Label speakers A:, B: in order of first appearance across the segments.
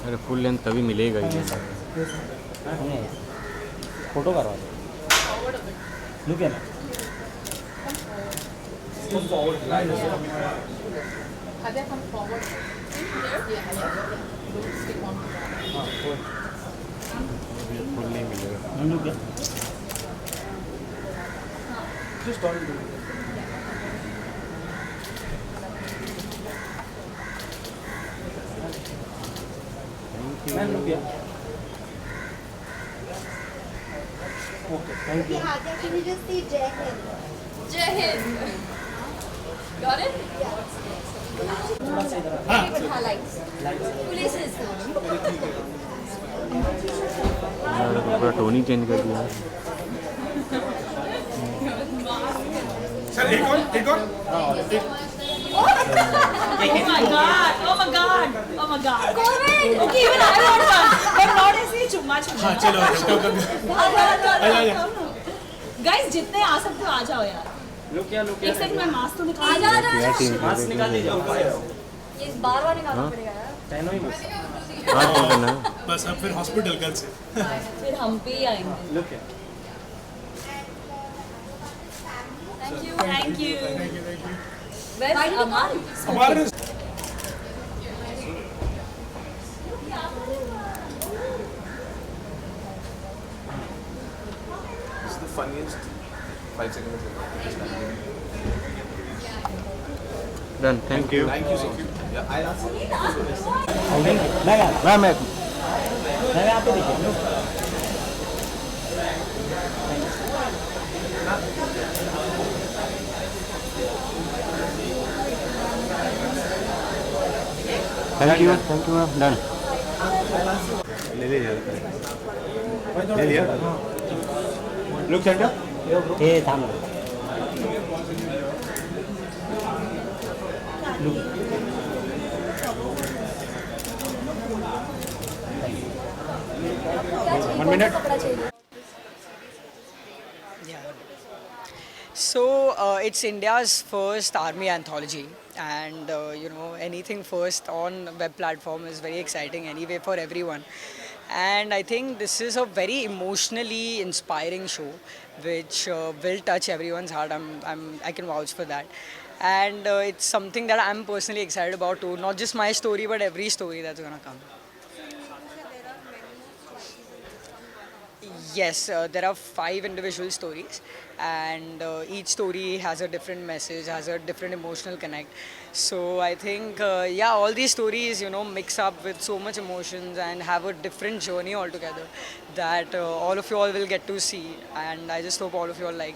A: अरे full length तभी मिलेगा ही।
B: फोटो करवा दो। लुक है ना।
C: come forward. Stick on.
A: Full नहीं मिलेगा।
B: लुक है। Just all do. Ma'am, look here. Okay, thank you.
D: Can you just see Jai Hind?
C: Jai Hind. Got it?
D: Highlights. Places.
A: पूरा टोन ही चेंज कर दिया।
E: सर एक और
C: Oh my god! Oh my god! Oh my god! Okay, even I want one. But not ऐसे चुम्मा चुम्मा.
E: हाँ चलो
C: Guys, जितने आ सकते हो आ जाओ यार.
B: Look here, look
C: एक
B: here.
C: सेकंड में मास्क तो निकाल.
D: आजा आजा.
B: मास्क निकाल लीजिए।
D: ये बार निकालना पड़ेगा यार.
B: चाइना ही बस।
A: हाँ कौन करना है?
E: बस अब फिर हॉस्पिटल कल से
C: फिर हम पे ही आएंगे.
B: Look here.
C: Thank you. Thank you. Where's Amar?
E: हमारे
F: This is the funniest 5 seconds.
A: Done. Thank you.
F: Thank you so much. Yeah, I asked.
B: मैं आप पे देखिए।
A: Thank you, ma'am. Done.
F: ले लिया Look center.
B: ये थाम लो।
F: One minute.
G: So it's India's first army anthology, and anything first on web platform is very exciting anyway for everyone. And I think this is a very emotionally inspiring show, which will touch everyone's heart. I can vouch for that. And it's something that I'm personally excited about too. Not just my story, but every story that's gonna come. Yes, there are 5 individual stories, and each story has a different message, has a different emotional connect. So I think, all these stories, mix up with so much emotions and have a different journey altogether that all of you all will get to see, and I just hope all of you all like.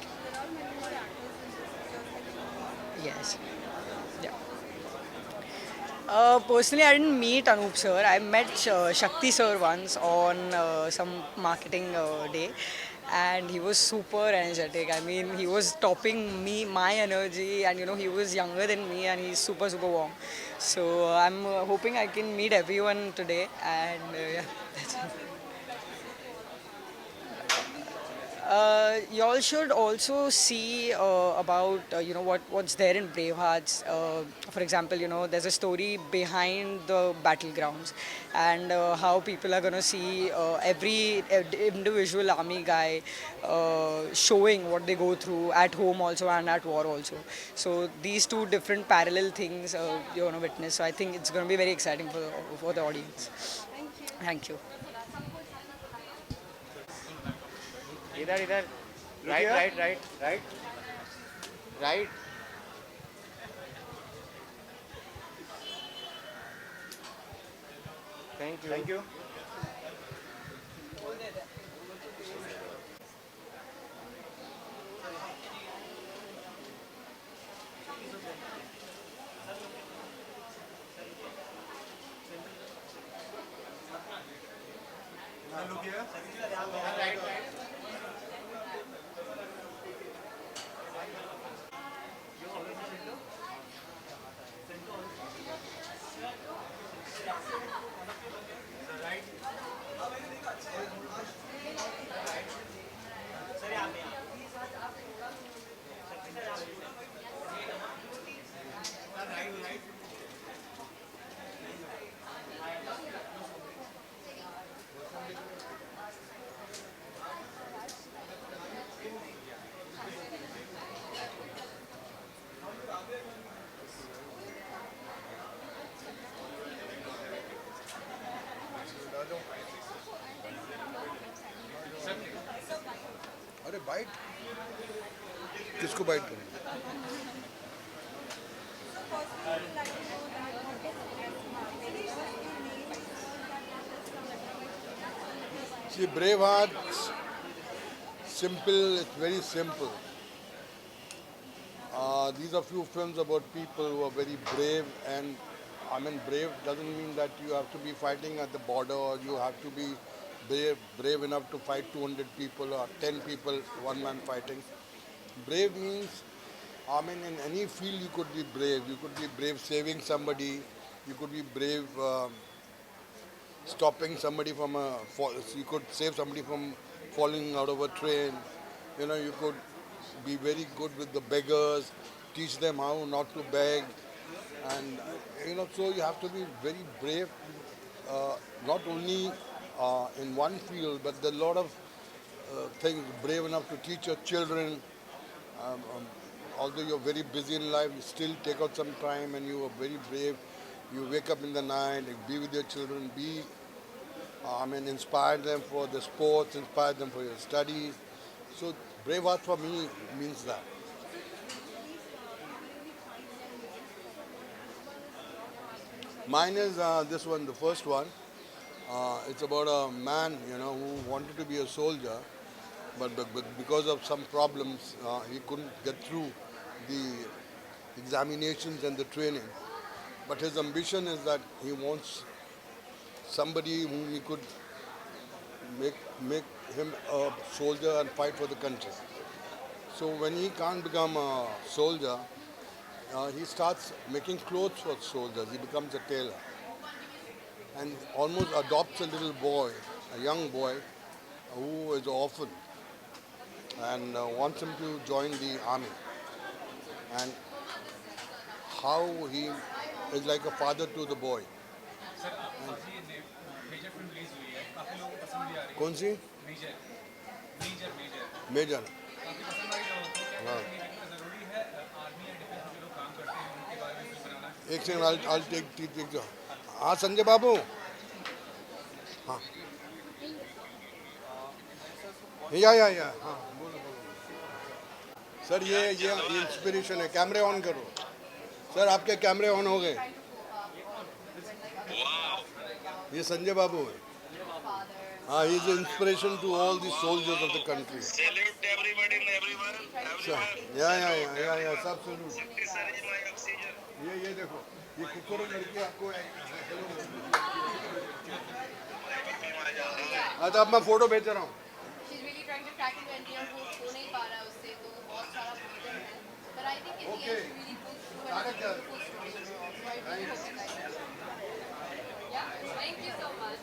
G: Yes. Yeah. Personally, I didn't meet Anup sir. I met Shakti sir once on some marketing day, and he was super energetic. I mean, he was topping my energy, and he was younger than me, and he's super warm. So I'm hoping I can meet everyone today, and that's it. Y'all should also see about what's there in Bravehearts. For example, there's a story behind the battlegrounds, and how people are gonna see every individual army guy showing what they go through at home also and at war also. So these two different parallel things you're gonna witness. So I think it's gonna be very exciting for the audience. Thank you.
A: इधर right thank you
H: bite किसको bite करें? See, Bravehearts, simple, it's very simple. These are few films about people who are very brave, and I mean brave doesn't mean that you have to be fighting at the border or you have to be brave enough to fight 200 people or 10 people, one man fighting. Brave means, I mean, in any field you could be brave. You could be brave saving somebody. You could be brave stopping somebody from you could save somebody from falling out of a train. You know, you could be very good with the beggars, teach them how not to beg, and you know, so you have to be very brave, not only in one field, but there are a lot of things. Brave enough to teach your children. Um, um, Although you're very busy in life, you still take out some time, and you are very brave. You wake up in the night, like, be with your children, inspire them for the sports, inspire them for your studies. So Braveheart for me means that. Mine is this one, the first one. It's about a man, you know, who wanted to be a soldier, but because of some problems, he couldn't get through the examinations and the training. But his ambition is that he wants somebody whom he could make him a soldier and fight for the country. So when he can't become a soldier, he starts making clothes for soldiers. He becomes a tailor and almost adopts a little boy, a young boy, who is an orphan and wants him to join the army. And how he is like a father to the boy. कौन सी? Major. हाँ. एक second, I'll take. हाँ संजय बाबू. हाँ. या. हाँ बोलो. Sir ये inspiration है. कैमरे ऑन करो. सर आपके कैमरे ऑन हो गए. ये संजय बाबू है. He is an inspiration to all the soldiers of the country.
I: Salute everybody and everyone.
H: Yeah, सब salute. ये देखो, ये कुकुर लड़की आपको अच्छा अब मैं फोटो भेज रहा हूँ.
D: She's really trying to crack into India वो हो नहीं पा रहा है उससे तो वो बहुत सारा burden है. But I think in the end she really pulls through and it's a beautiful story. So I really hope you guys enjoy. Yeah, thank you so much.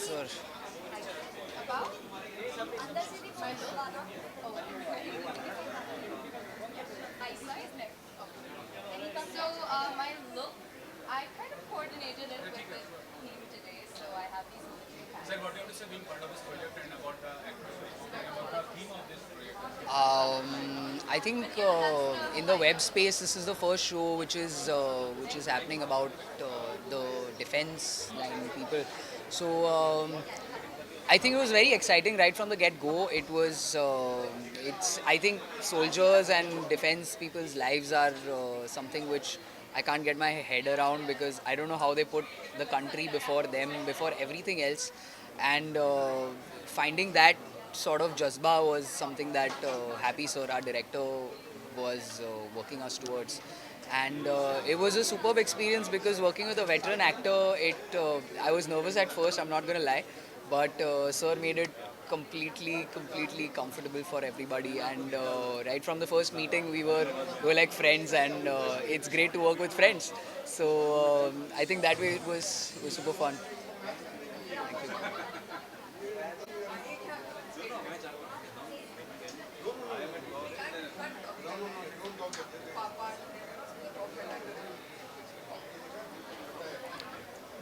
G: Sir.
D: About? अंदर से भी कोई लोग आ रहा है. So my look, I kind of coordinated it with the theme today, so I have these military pants.
E: Sir, what do you have to say being part of this project and about the about the theme of this project?
G: I think in the web space, this is the first show which is happening about the defense line people. So I think it was very exciting right from the get-go. It was, I think soldiers and defense people's lives are something which I can't get my head around because I don't know how they put the country before them, before everything else. And finding that sort of jazba was something that Happy Sir, our director, was working us towards. And it was a superb experience because working with a veteran actor, I was nervous at first, I'm not going to lie. But Sir made it completely comfortable for everybody. And right from the first meeting, we were like friends, and it's great to work with friends. So I think that way it was super fun. Thank you.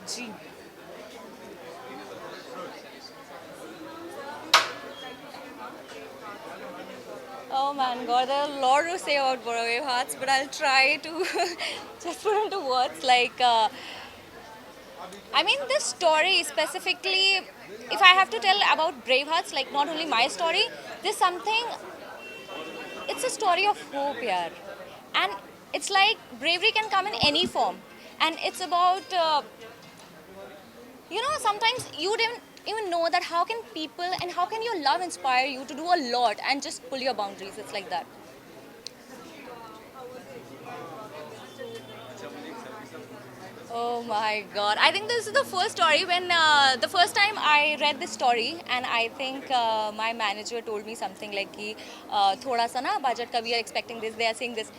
G: Ji.
J: Oh man, God, there are a lot to say about Bravehearts, but I'll try to just put into words. Like, I mean, this story specifically, if I have to tell about Bravehearts, like not only my story, there's something, it's a story of hope here. And it's like bravery can come in any form. And it's about, sometimes you didn't even know that how can people and how can your love inspire you to do a lot and just pull your boundaries. It's like that. Oh my god. I think this is the first story when the first time I read this story, and I think my manager told me something like ki thoda sa na budget ka we are expecting this, they are saying this.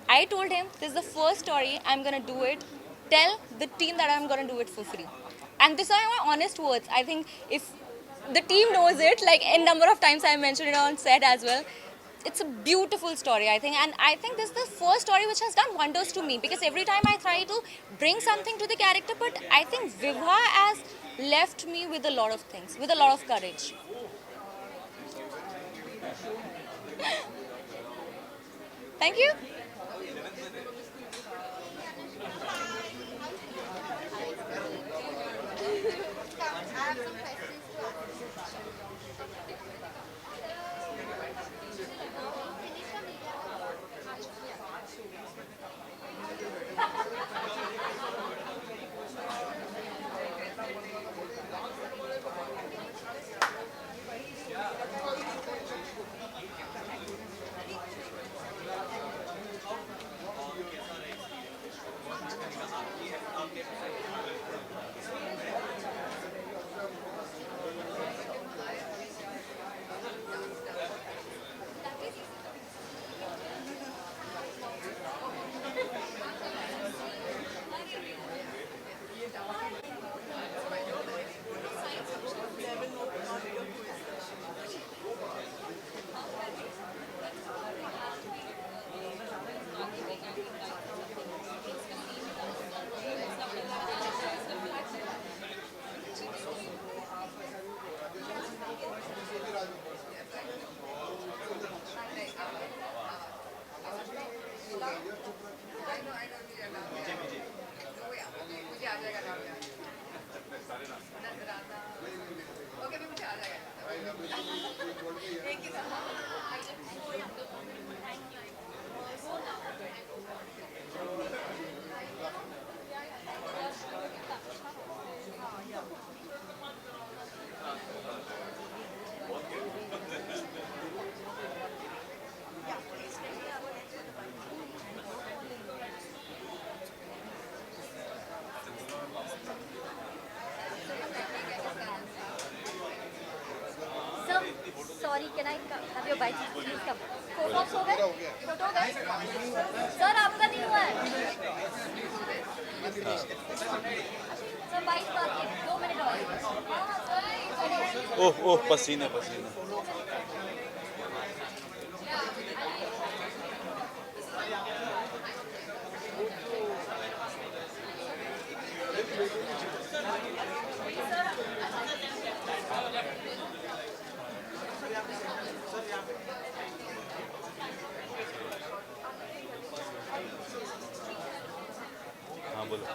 J: I told him this is the first story, I'm going to do it. Tell the team that I'm going to do it for free. And these are my honest words. I think if the team knows it, like a number of times I mentioned it on set as well. It's a beautiful story, I think, and I think this is the first story which has done wonders to me, because every time I try to bring something to the character, but I think Vivha has left me with a lot of things, with a lot of courage. Thank you. Sorry, can I have your bite? Please come. Photos हो गए? Photo हो गए? Sir, आपका नहीं हुआ है? Sir, bite बाकी है. 2 मिनट और.
B: ओह ओह पसीने पसीने. हाँ बोलो.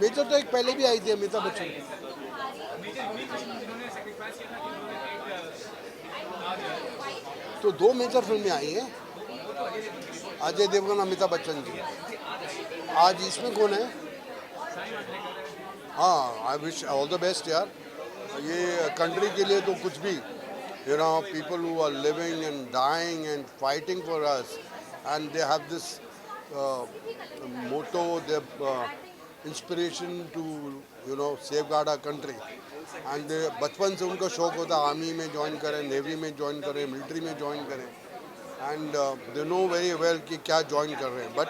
H: मेजर तो एक पहले भी आई थी अमिताभ बच्चन. तो 2 मेजर फिल्में आई हैं. अजय देवगन, अमिताभ बच्चन जी. आज इसमें कौन है? हाँ, I wish all the best यार. ये कंट्री के लिए तो कुछ भी, you know, people who are living and dying and fighting for us, and they have this motto, their inspiration to, you know, safeguard our country. And बचपन से उनका शौक होता आर्मी में ज्वाइन करें, नेवी में ज्वाइन करें, मिलिट्री में ज्वाइन करें, and they know very well कि क्या ज्वाइन कर रहे हैं. But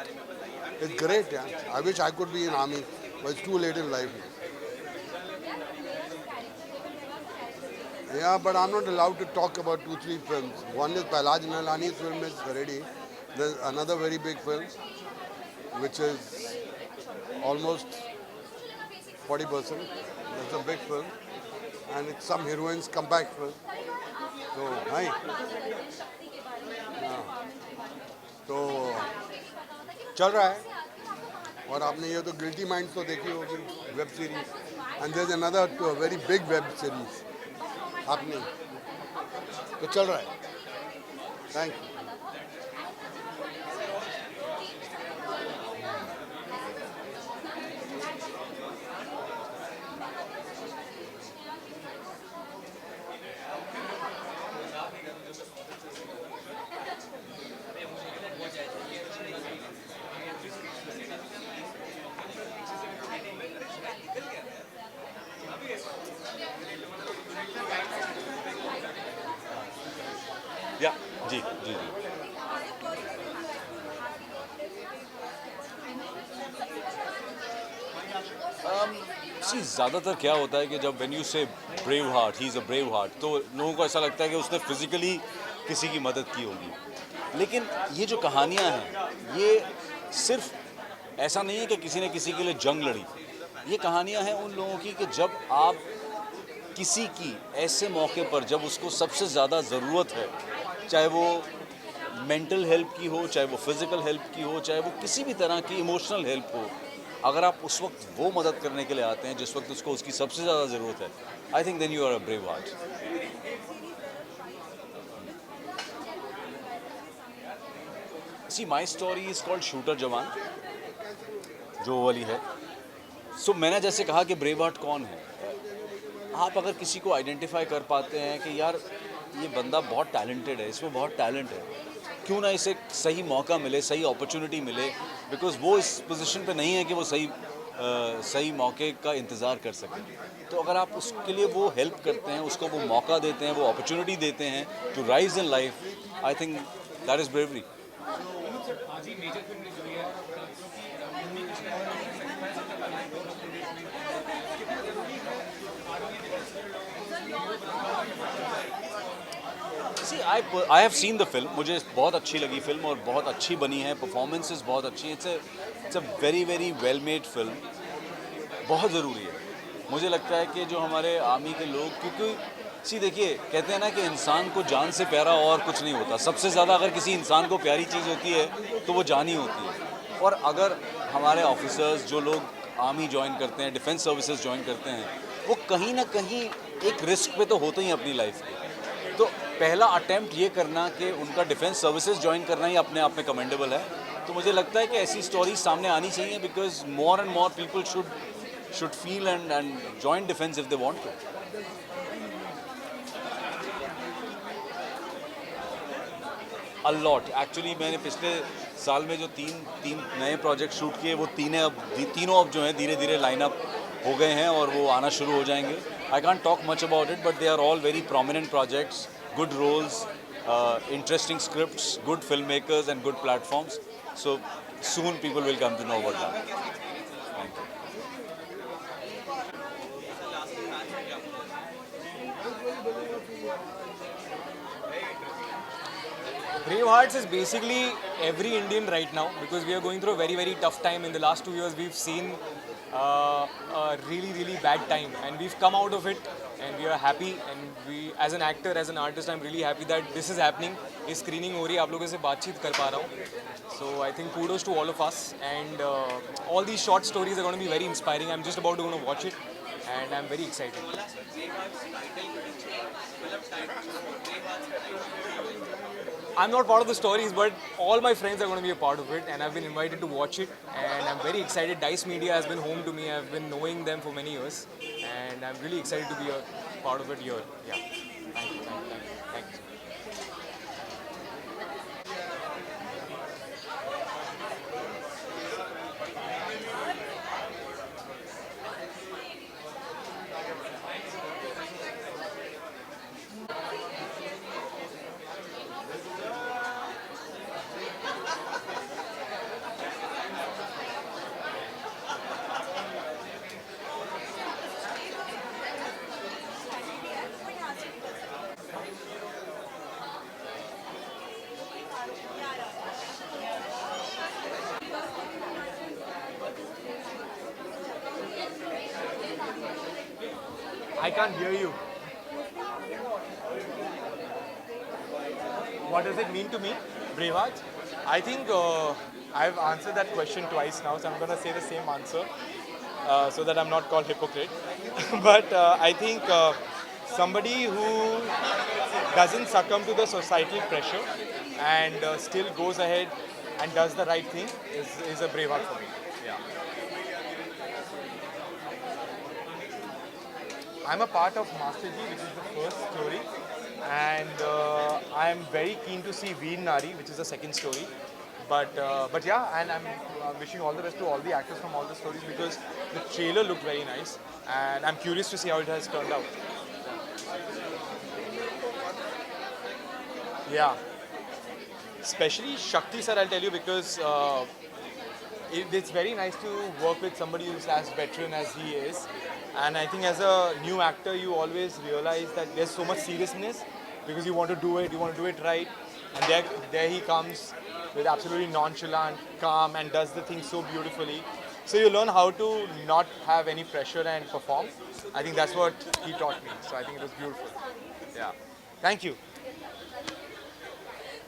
H: it's great, yeah. I wish I could be in army, but it's too late in life. Yeah, but I'm not allowed to talk about 2-3 films. One is Pahlad Nalani's film is ready. There's another very big film, which is almost 40%. That's a big film. And it's some heroines comeback film. So, hi. तो चल रहा है और आपने ये तो guilty minds तो देखी होगी web series and there is another very big web series आपने तो चल रहा है थैंक यू
K: या जी जी जी सी ज़्यादातर क्या होता है कि जब व्हेन यू से brave heart he is a brave heart तो लोगों को ऐसा लगता है कि उसने फिज़िकली किसी की मदद की होगी लेकिन ये जो कहानियाँ हैं ये सिर्फ ऐसा नहीं है कि किसी ने किसी के लिए जंग लड़ी ये कहानियाँ हैं उन लोगों की कि जब आप किसी की ऐसे मौके पर जब उसको सबसे ज़्यादा ज़रूरत है चाहे वो मेंटल हेल्प की हो चाहे वो फिज़िकल हेल्प की हो चाहे वो किसी भी तरह की इमोशनल हेल्प हो अगर आप उस वक्त वो मदद करने के लिए आते हैं जिस वक्त उसको उसकी सबसे ज़्यादा ज़रूरत है I think then you are a brave heart see my story is called shooter जवान जो वाली है सो मैंने जैसे कहा कि ब्रेव हार्ट कौन है आप अगर किसी को आइडेंटिफाई कर पाते हैं कि यार ये बंदा बहुत टैलेंटेड है इसमें बहुत टैलेंट है क्यों ना इसे सही मौका मिले सही अपॉर्चुनिटी मिले बिकॉज वो इस पोजीशन पे नहीं है कि वो सही मौके का इंतज़ार कर सके तो अगर आप उसके लिए वो हेल्प करते हैं उसको वो मौका देते हैं वो अपॉर्चुनिटी देते हैं to rise in life I think that is bravery see I have seen the film मुझे बहुत अच्छी लगी फिल्म और बहुत अच्छी बनी है परफॉर्मेंसेस बहुत अच्छी हैं it's a very very well made film बहुत ज़रूरी है मुझे लगता है कि जो हमारे आर्मी के लोग क्योंकि सी देखिए कहते हैं ना कि इंसान को जान से प्यारा और कुछ नहीं होता सबसे ज़्यादा अगर किसी इंसान को प्यारी चीज़ होती है तो वो जान ही होती है और अगर हमारे ऑफिसर्स जो लोग आर्मी ज्वाइन करते हैं डिफेंस सर्विसेज ज्वाइन करते हैं वो कहीं ना कहीं एक रिस्क पे तो होते ही अपनी लाइफ के तो पहला अटेम्प्ट ये करना कि उनका डिफेंस सर्विसेज ज्वाइन करना ही अपने आप में कमेंडेबल है तो मुझे लगता है कि ऐसी स्टोरीज सामने आनी चाहिए because more and more people should feel and join defence if they want to a lot actually मैंने पिछले साल में जो तीन नए प्रोजेक्ट शूट किए वो तीनों अब जो हैं धीरे धीरे लाइनअप हो गए हैं और वो आना शुरू हो जाएंगे I can't talk much about it but they are all very prominent projects good roles, interesting scripts, good filmmakers and good platforms. So soon people will come to know about that. Thank you.
L: Bravehearts is basically every Indian right now because we are going through a very, very tough time. In the last 2 years, we've seen a really, really bad time and we've come out of it and we are happy and we, as an actor, as an artist, I'm really happy that this is happening. Is screening हो रही है आप लोगों से बातचीत कर पा रहा हूँ. So I think kudos to all of us and all these short stories are going to be very inspiring. I'm just about to go to watch it and I'm very excited. I'm not part of the stories, but all my friends are going to be a part of it, and I've been invited to watch it, and I'm very excited. Dice Media has been home to me. I've been knowing them for many years, and I'm really excited to be a part of it here. Yeah, thank you. Thank you. I can't hear you. What does it mean to me, Bravehearts? I think I've answered that question twice now, so I'm going to say the same answer so that I'm not called hypocrite. But I think somebody who doesn't succumb to the societal pressure and still goes ahead and does the right thing is a Braveheart for me. Yeah. I'm a part of Master Ji, which is the first story, and I'm very keen to see Veer Nari, which is the second story. But yeah, and I'm wishing all the best to all the actors from all the stories because the trailer looked very nice, and I'm curious to see how it has turned out. Yeah, especially Shakti sir, I'll tell you because it's very nice to work with somebody who's as veteran as he is. And I think as a new actor, you always realize that there's so much seriousness because you want to do it right. And there he comes with absolutely nonchalant, calm, and does the thing so beautifully. So you learn how to not have any pressure and perform. I think that's what he taught me. So I think it was beautiful. Yeah. Thank you.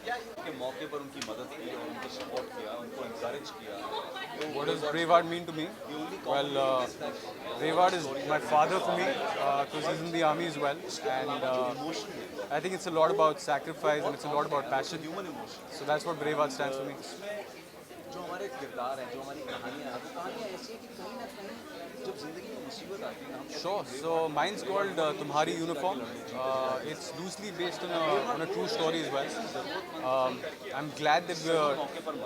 K: के मौके पर उनकी मदद की और उनको support किया, उनको encourage किया.
M: What does Braveheart mean to me? Well, Braveheart is my father for me because he's in the army as well, and I think it's a lot about sacrifice and it's a lot about passion. So that's what Braveheart stands for me.
K: जो हमारे किरदार हैं, जो हमारी कहानियाँ हैं, वो कहानियाँ ऐसी हैं कि कहीं ना कहीं जब जिंदगी में मुसीबत आती है, हम
M: Sure. So mine's called Tumhari Uniform. It's loosely based on a true story as well. I'm glad that we're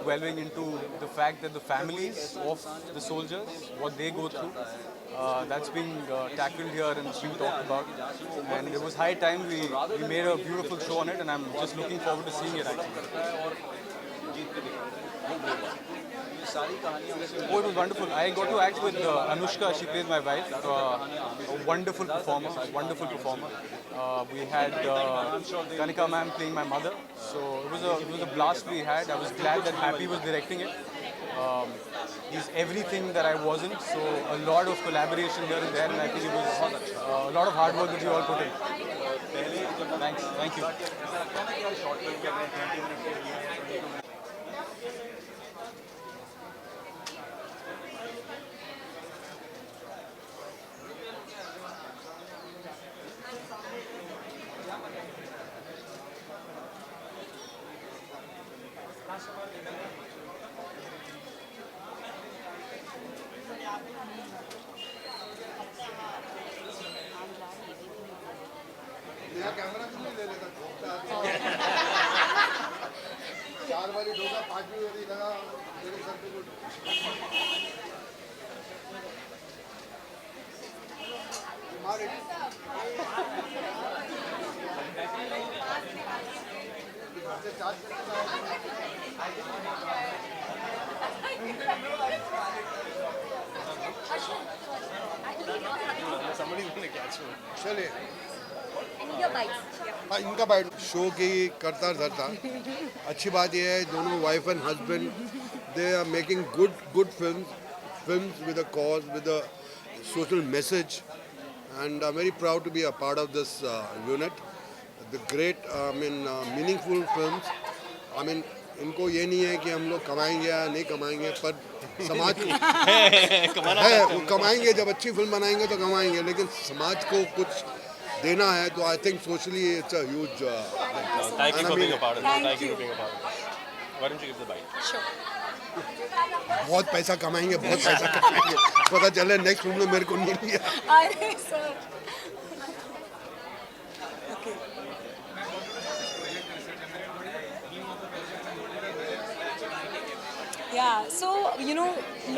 M: delving into the fact that the families of the soldiers, what they go through, that's being tackled here and being talked about. And it was high time we made a beautiful show on it, and I'm just looking forward to seeing it actually. Oh, it was wonderful. I got to act with Anushka. She plays my wife. A wonderful performer. We had Kanika ma'am playing my mother. So it was a blast we had. I was glad that Happy was directing it. He's everything that I wasn't. So a lot of collaboration here and there, and I think it was a lot of hard work that you all put in. Thanks. Thank you.
H: Camera क्यों नहीं ले लेता? चार बारी ढोका, पांचवी बारी लगा मेरे सर पे कुछ. मारे.
L: Somebody's going to catch me.
H: चलिए.
J: Yeah.
H: इनका बाइट शो की करता धरता. अच्छी बात यह है दोनों wife and husband they are making good films with a cause with a social message and I am very proud to be a part of this unit the great meaningful films. I mean इनको ये नहीं है कि हम लोग कमाएंगे या नहीं कमाएंगे पर समाज है वो कमाएंगे जब अच्छी फिल्म बनाएंगे तो कमाएंगे लेकिन समाज को कुछ देना है तो I think socially it's a huge.
K: Thank you for being a part of this. Thank you for being a part of this. Why don't you give the bite?
J: Sure.
H: बहुत पैसा कमाएंगे पता चले नेक्स्ट फिल्म में मेरे को नहीं लिया.
J: अरे sir.
C: Yeah, so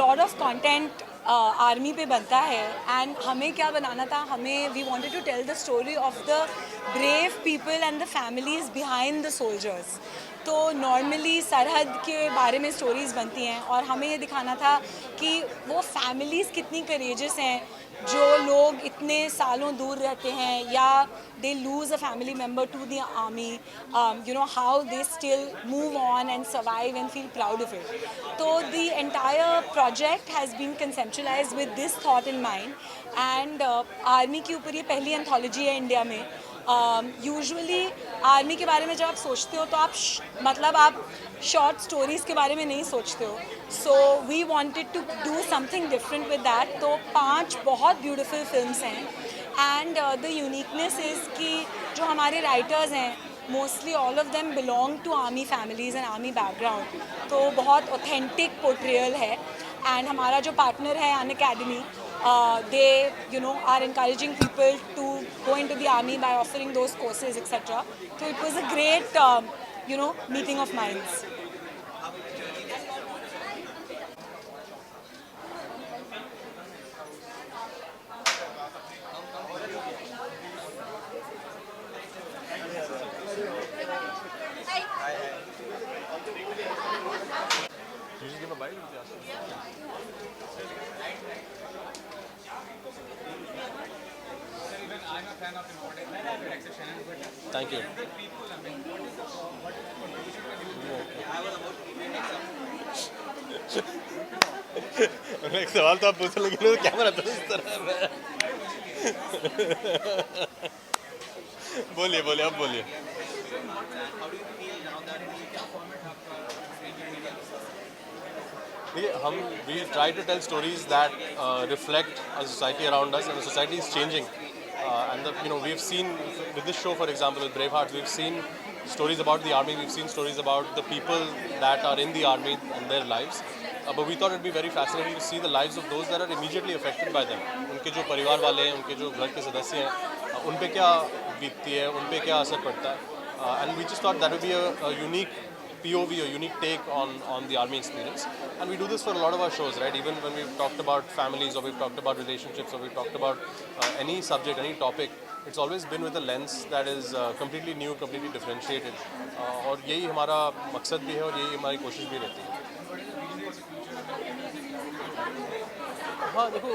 C: lot of content army पे बनता है एंड हमें क्या बनाना था हमें we wanted to tell the story of the brave people and the families behind the soldiers. तो नॉर्मली सरहद के बारे में स्टोरीज़ बनती हैं और हमें ये दिखाना था कि वो फैमिलीज़ कितनी करेजियस हैं जो लोग इतने सालों दूर रहते हैं या they lose a family member to the army, you know, how they still move on and survive and feel proud of it. So the entire project has been conceptualized with this thought in mind, and army के ऊपर ये पहली anthology है India में. Usually army के बारे में जब आप सोचते हो तो आप मतलब आप शॉर्ट स्टोरीज़ के बारे में नहीं सोचते हो. So we wanted to do something different with that. तो 5 बहुत ब्यूटीफुल फिल्म्स हैं, एंड द यूनिकनेस इज़ कि जो हमारे राइटर्स हैं mostly all of them belong to army families and army background. तो बहुत ऑथेंटिक पोर्ट्रियल है. एंड हमारा जो पार्टनर है अन academy, they are encouraging people to go into the army by offering those courses, etc. So it was a great meeting of minds.
M: You just give a bite?
E: I'm a fan of the modern.
M: Thank you. एक सवाल तो आप पूछ लेकिन camera तो इस तरह है. बोलिए बोलिए अब बोलिए. हम we try to tell stories that reflect a society around us, and the society is changing. And we've seen with this show, for example, with Bravehearts, we've seen stories about the army, we've seen stories about the people that are in the army and their lives. But we thought it would be very fascinating to see the lives of those that are immediately affected by them. उनके जो परिवार वाले हैं, उनके जो घर के सदस्य हैं, उन पे क्या बीतती है, उन पे क्या असर पड़ता है. And we just thought that would be a unique POV, a unique take on the army experience. And we do this for a lot of our shows, right? Even when we've talked about families, or we've talked about relationships, or we've talked about any subject, any topic, it's always been with a lens that is completely new, completely differentiated. और यही हमारा मकसद भी है और यही हमारी कोशिश भी रहती है. हाँ देखो,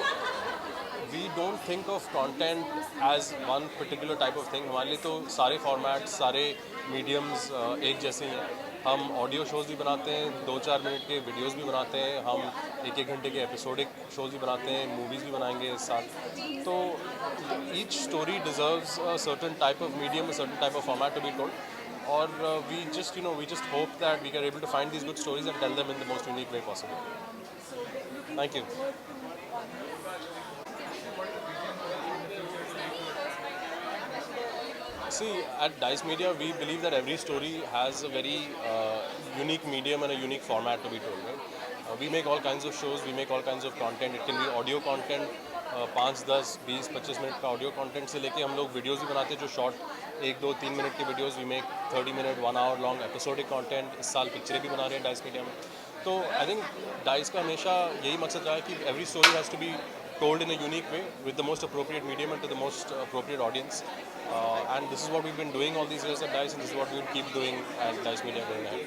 M: we don't think of content as one particular type of thing. हमारे लिए तो सारे फॉर्मेट्स, सारे मीडियम्स एक जैसे ही हैं. हम ऑडियो शोज़ भी बनाते हैं, 2-4 मिनट के वीडियोस भी बनाते हैं, हम 1-1 घंटे के एपिसोडिक शोज़ भी बनाते हैं, मूवीज़ भी बनाएंगे इस साल. तो each story deserves a certain type of medium, a certain type of format to be told. Or we just hope that we are able to find these good stories and tell them in the most unique way possible. Thank you. See, at Dice Media, we believe that every story has a very unique medium and a unique format to be told. Right? We make all kinds of shows, we make all kinds of content. It can be audio content, 5, 10, 20, 25 minute का audio content से लेके हम लोग videos भी बनाते हैं जो short 1, 2, 3 minute के videos. We make 30 minute 1 hour long episodic content. इस साल पिक्चरें भी बना रहे हैं डाइस मीडिया में. तो आई थिंक डाइस का हमेशा यही मकसद रहा है कि every story has to be told in a unique way with the most appropriate medium and to the most appropriate audience. And this is what we've been doing all these years at DICE, and this is what we will keep doing at DICE Media going ahead.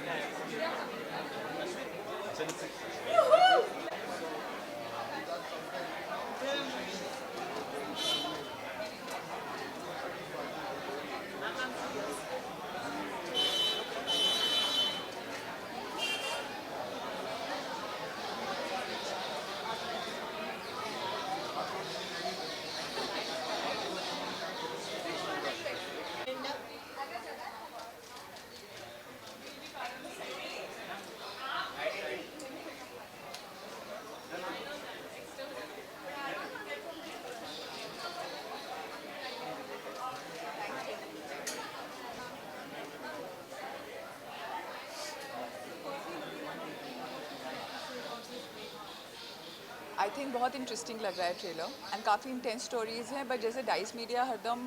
N: I think बहुत interesting लग रहा है trailer, and काफ़ी intense stories हैं. But जैसे dice media हरदम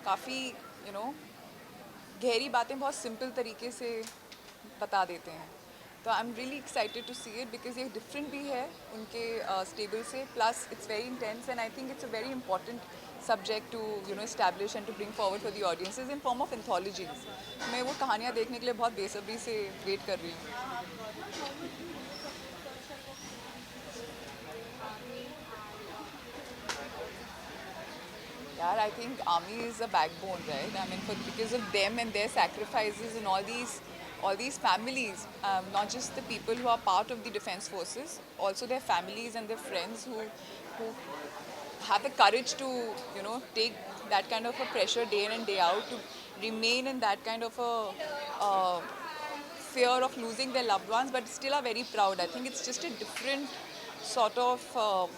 N: काफ़ी गहरी बातें बहुत सिंपल तरीके से बता देते हैं. तो I am really excited to see it because ये डिफरेंट भी है उनके स्टेबल से. Plus it's very intense and I think it's a very important subject to establish and to bring forward for the audiences in form of anthologies. मैं वो कहानियाँ देखने के लिए बहुत बेसब्री से वेट कर रही हूँ. यार, I think army is a backbone, right? I mean, because of them and their sacrifices and all these families, not just the people who are part of the defense forces, also their families and their friends who have the courage to, you know, take that kind of a pressure day in and day out, to remain in that kind of a fear of losing their loved ones, but still are very proud. I think it's just a different sort of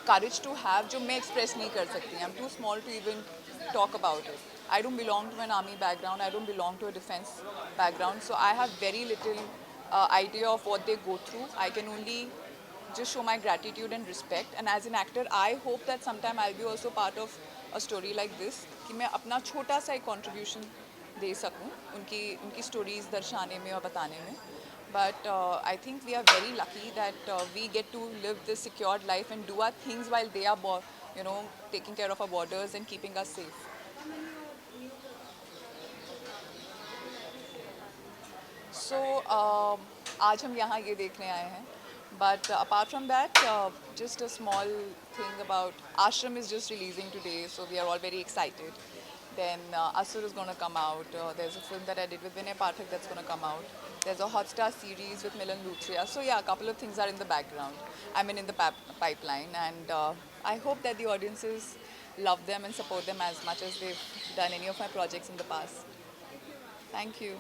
N: courage to have जो मैं express नहीं कर सकती. I'm too small to even talk about it. I don't belong to an army background. I don't belong to a defense background. So I have very little idea of what they go through. I can only just show my gratitude and respect. And as an actor, I hope that sometime I'll be also part of a story like this, कि मैं अपना छोटा सा एक contribution दे सकूं उनकी stories दर्शाने में और बताने में. But I think we are very lucky that we get to live this secured life and do our things while they are, you know, taking care of our borders and keeping us safe. So आज हम यहाँ ये देखने आए हैं. But apart from that, just a small thing about Ashram is just releasing today, so we are all very excited. Then Asur is going to come out. There's a film that I did with Vinay Pathak that's going to come out. There's a Hotstar series with Milan Luthria. So yeah, a couple of things are in the background. I mean, in the pipeline. And I hope that the audiences love them and support them as much as they've done any of my projects in the past. Thank you.